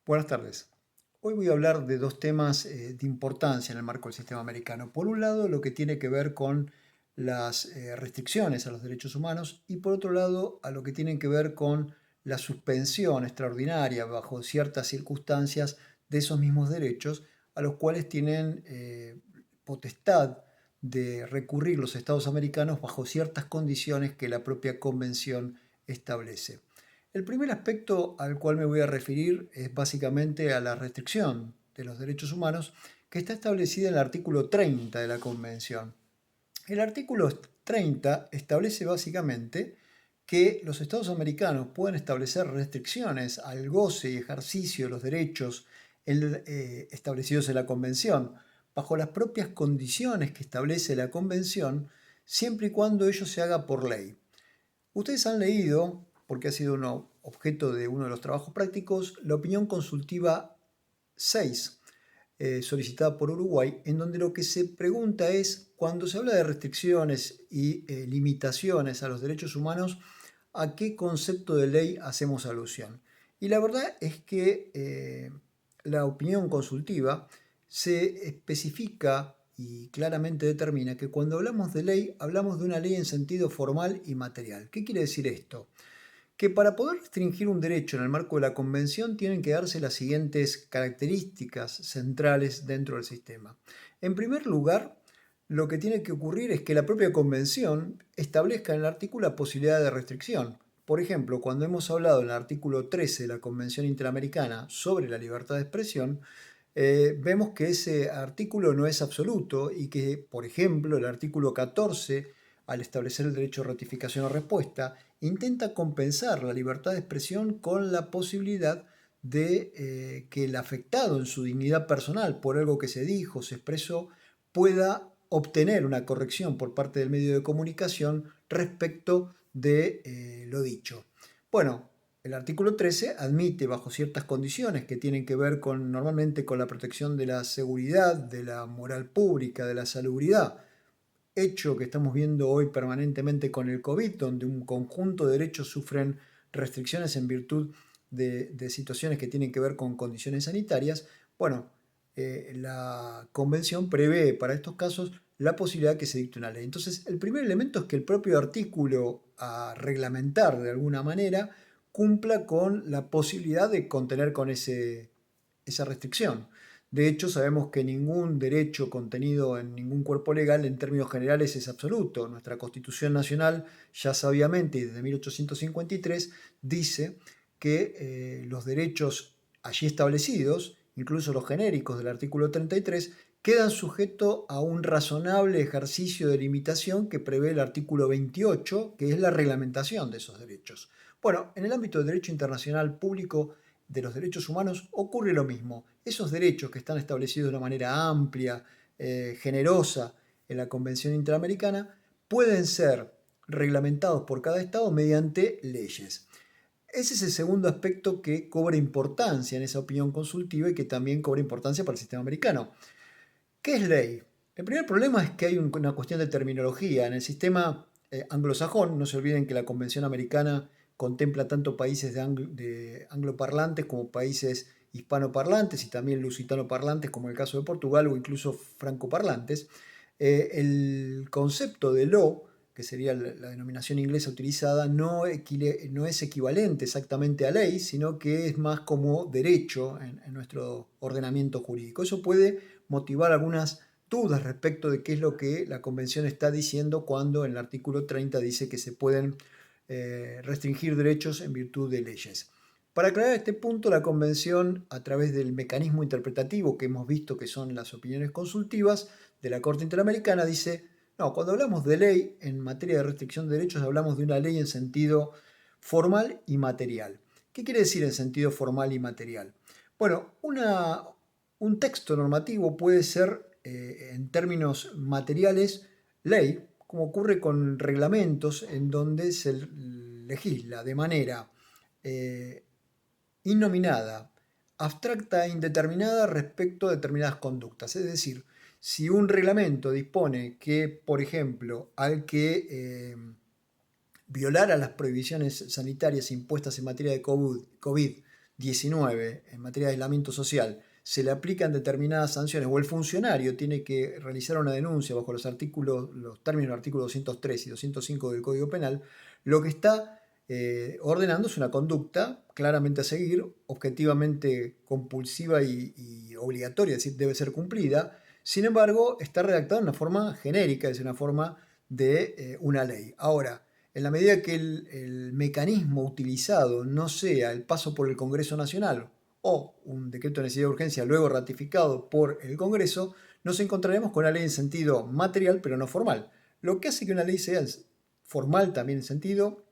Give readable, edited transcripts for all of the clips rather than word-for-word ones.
Buenas tardes. Hoy voy a hablar de dos temas de importancia en el marco del sistema americano. Por un lado, lo que tiene que ver con las restricciones a los derechos humanos y por otro lado, a lo que tiene que ver con la suspensión extraordinaria bajo ciertas circunstancias de esos mismos derechos a los cuales tienen potestad de recurrir los estados americanos bajo ciertas condiciones que la propia convención establece. El primer aspecto al cual me voy a referir es básicamente a la restricción de los derechos humanos que está establecida en el artículo 30 de la Convención. El artículo 30 establece básicamente que los estados americanos pueden establecer restricciones al goce y ejercicio de los derechos establecidos en la Convención bajo las propias condiciones que establece la Convención, siempre y cuando ello se haga por ley. Ustedes han leído, porque ha sido objeto de uno de los trabajos prácticos, la opinión consultiva 6, solicitada por Uruguay, en donde lo que se pregunta es, cuando se habla de restricciones y limitaciones a los derechos humanos, ¿a qué concepto de ley hacemos alusión? Y la verdad es que la opinión consultiva se especifica y claramente determina que cuando hablamos de ley, hablamos de una ley en sentido formal y material. ¿Qué quiere decir esto? Que para poder restringir un derecho en el marco de la Convención tienen que darse las siguientes características centrales dentro del sistema. En primer lugar, lo que tiene que ocurrir es que la propia Convención establezca en el artículo la posibilidad de restricción. Por ejemplo, cuando hemos hablado en el artículo 13 de la Convención Interamericana sobre la libertad de expresión, vemos que ese artículo no es absoluto y que, por ejemplo, el artículo 14, al establecer el derecho de ratificación o respuesta, intenta compensar la libertad de expresión con la posibilidad de que el afectado en su dignidad personal por algo que se dijo, se expresó, pueda obtener una corrección por parte del medio de comunicación respecto de lo dicho. Bueno, el artículo 13 admite bajo ciertas condiciones que tienen que ver normalmente con la protección de la seguridad, de la moral pública, de la salubridad, hecho que estamos viendo hoy permanentemente con el COVID, donde un conjunto de derechos sufren restricciones en virtud de situaciones que tienen que ver con condiciones sanitarias. Bueno, la convención prevé para estos casos la posibilidad de que se dicte una ley. Entonces, el primer elemento es que el propio artículo a reglamentar de alguna manera cumpla con la posibilidad de contener con esa restricción. De hecho, sabemos que ningún derecho contenido en ningún cuerpo legal en términos generales es absoluto. Nuestra Constitución Nacional ya sabiamente y desde 1853 dice que los derechos allí establecidos, incluso los genéricos del artículo 33, quedan sujetos a un razonable ejercicio de limitación que prevé el artículo 28, que es la reglamentación de esos derechos. Bueno, en el ámbito del derecho internacional público de los derechos humanos ocurre lo mismo. Esos derechos que están establecidos de una manera amplia, generosa en la Convención Interamericana, pueden ser reglamentados por cada Estado mediante leyes. Ese es el segundo aspecto que cobra importancia en esa opinión consultiva y que también cobra importancia para el sistema americano. ¿Qué es ley? El primer problema es que hay una cuestión de terminología. En el sistema anglosajón, no se olviden que la Convención Americana contempla tanto países de angloparlantes como países hispanoparlantes y también lusitanoparlantes, como el caso de Portugal, o incluso francoparlantes. El concepto de law, que sería la denominación inglesa utilizada, no es equivalente exactamente a ley, sino que es más como derecho en nuestro ordenamiento jurídico. Eso puede motivar algunas dudas respecto de qué es lo que la Convención está diciendo cuando en el artículo 30 dice que se pueden restringir derechos en virtud de leyes. Para aclarar este punto, la Convención, a través del mecanismo interpretativo que hemos visto que son las opiniones consultivas de la Corte Interamericana, dice, no, cuando hablamos de ley en materia de restricción de derechos hablamos de una ley en sentido formal y material. ¿Qué quiere decir en sentido formal y material? Bueno, un texto normativo puede ser, en términos materiales, ley, como ocurre con reglamentos en donde se legisla de manera eh, innominada, abstracta e indeterminada respecto a determinadas conductas. Es decir, si un reglamento dispone que, por ejemplo, al que violara las prohibiciones sanitarias impuestas en materia de COVID 19 en materia de aislamiento social se le aplican determinadas sanciones o el funcionario tiene que realizar una denuncia bajo los términos del artículo 203 y 205 del Código Penal, lo que está ordenando es una conducta claramente a seguir, objetivamente compulsiva y obligatoria, es decir, debe ser cumplida. Sin embargo, está redactada de una forma genérica, es una forma de una ley. Ahora, en la medida que el mecanismo utilizado no sea el paso por el Congreso Nacional o un decreto de necesidad de urgencia luego ratificado por el Congreso, nos encontraremos con una ley en sentido material pero no formal. Lo que hace que una ley sea formal también en sentido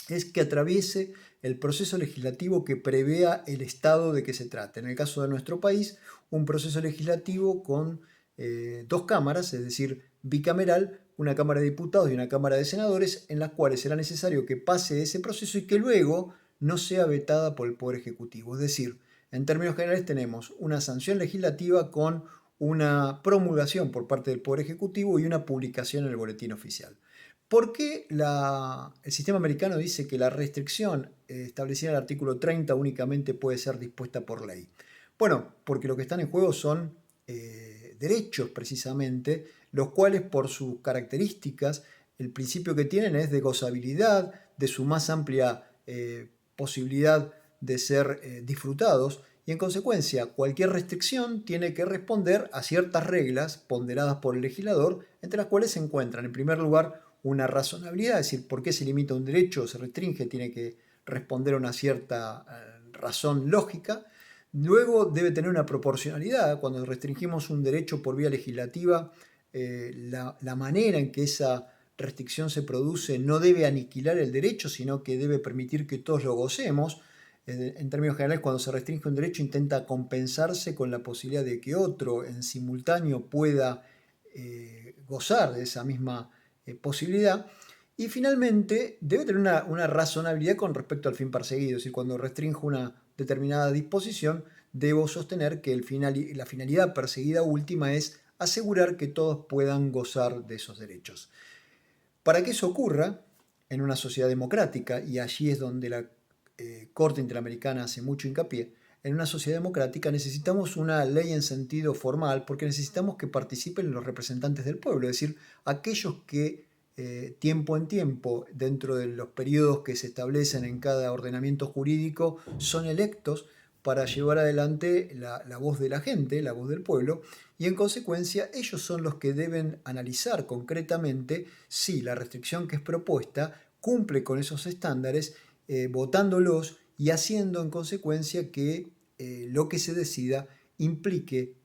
es que atraviese el proceso legislativo que prevea el estado de que se trate. En el caso de nuestro país, un proceso legislativo con dos cámaras, es decir, bicameral, una Cámara de Diputados y una Cámara de Senadores, en las cuales será necesario que pase ese proceso y que luego no sea vetada por el Poder Ejecutivo. Es decir, en términos generales tenemos una sanción legislativa con una promulgación por parte del Poder Ejecutivo y una publicación en el Boletín Oficial. ¿Por qué el sistema americano dice que la restricción establecida en el artículo 30 únicamente puede ser dispuesta por ley? Bueno, porque lo que están en juego son derechos precisamente, los cuales por sus características, el principio que tienen es de gozabilidad, de su más amplia posibilidad de ser disfrutados, y en consecuencia cualquier restricción tiene que responder a ciertas reglas ponderadas por el legislador, entre las cuales se encuentran en primer lugar una razonabilidad, es decir, por qué se limita un derecho o se restringe, tiene que responder a una cierta razón lógica. Luego debe tener una proporcionalidad. Cuando restringimos un derecho por vía legislativa, la manera en que esa restricción se produce no debe aniquilar el derecho, sino que debe permitir que todos lo gocemos. En términos generales, cuando se restringe un derecho, intenta compensarse con la posibilidad de que otro en simultáneo pueda gozar de esa misma posibilidad. Y finalmente, debe tener una razonabilidad con respecto al fin perseguido. Es decir, cuando restrinjo una determinada disposición, debo sostener que la finalidad perseguida última es asegurar que todos puedan gozar de esos derechos. Para que eso ocurra en una sociedad democrática, y allí es donde la Corte Interamericana hace mucho hincapié, en una sociedad democrática necesitamos una ley en sentido formal porque necesitamos que participen los representantes del pueblo, es decir, aquellos que tiempo en tiempo, dentro de los periodos que se establecen en cada ordenamiento jurídico, son electos para llevar adelante la voz de la gente, la voz del pueblo, y en consecuencia ellos son los que deben analizar concretamente si la restricción que es propuesta cumple con esos estándares, votándolos y haciendo en consecuencia que lo que se decida implique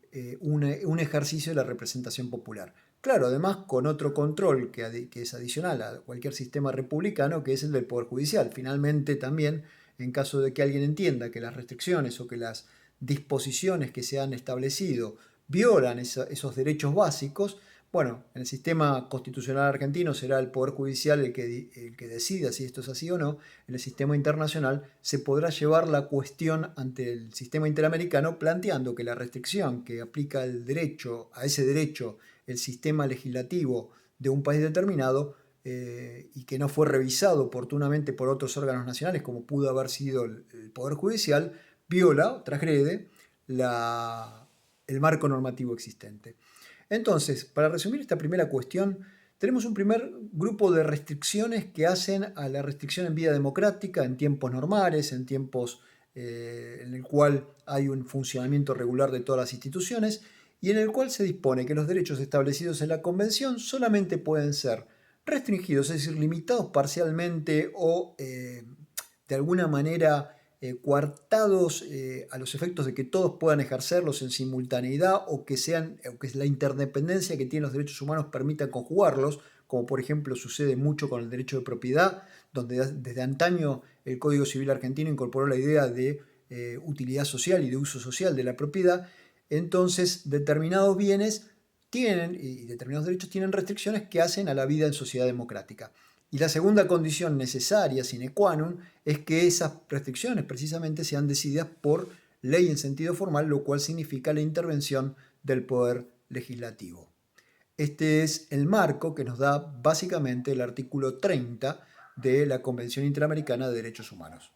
un ejercicio de la representación popular. Claro, además con otro control que es adicional a cualquier sistema republicano, que es el del Poder Judicial. Finalmente también, en caso de que alguien entienda que las restricciones o que las disposiciones que se han establecido violan esos derechos básicos, bueno, en el sistema constitucional argentino será el Poder Judicial el que decida si esto es así o no. En el sistema internacional se podrá llevar la cuestión ante el sistema interamericano planteando que la restricción que aplica a ese derecho el sistema legislativo de un país determinado y que no fue revisado oportunamente por otros órganos nacionales como pudo haber sido el Poder Judicial, viola, transgrede el marco normativo existente. Entonces, para resumir esta primera cuestión, tenemos un primer grupo de restricciones que hacen a la restricción en vía democrática en tiempos normales, en tiempos en el cual hay un funcionamiento regular de todas las instituciones y en el cual se dispone que los derechos establecidos en la Convención solamente pueden ser restringidos, es decir, limitados parcialmente o de alguna manera coartados a los efectos de que todos puedan ejercerlos en simultaneidad o que la interdependencia que tienen los derechos humanos permita conjugarlos, como por ejemplo sucede mucho con el derecho de propiedad, donde desde antaño el Código Civil argentino incorporó la idea de utilidad social y de uso social de la propiedad. Entonces determinados bienes y determinados derechos tienen restricciones que hacen a la vida en sociedad democrática. Y la segunda condición necesaria, sine qua non, es que esas restricciones precisamente sean decididas por ley en sentido formal, lo cual significa la intervención del poder legislativo. Este es el marco que nos da básicamente el artículo 30 de la Convención Interamericana de Derechos Humanos.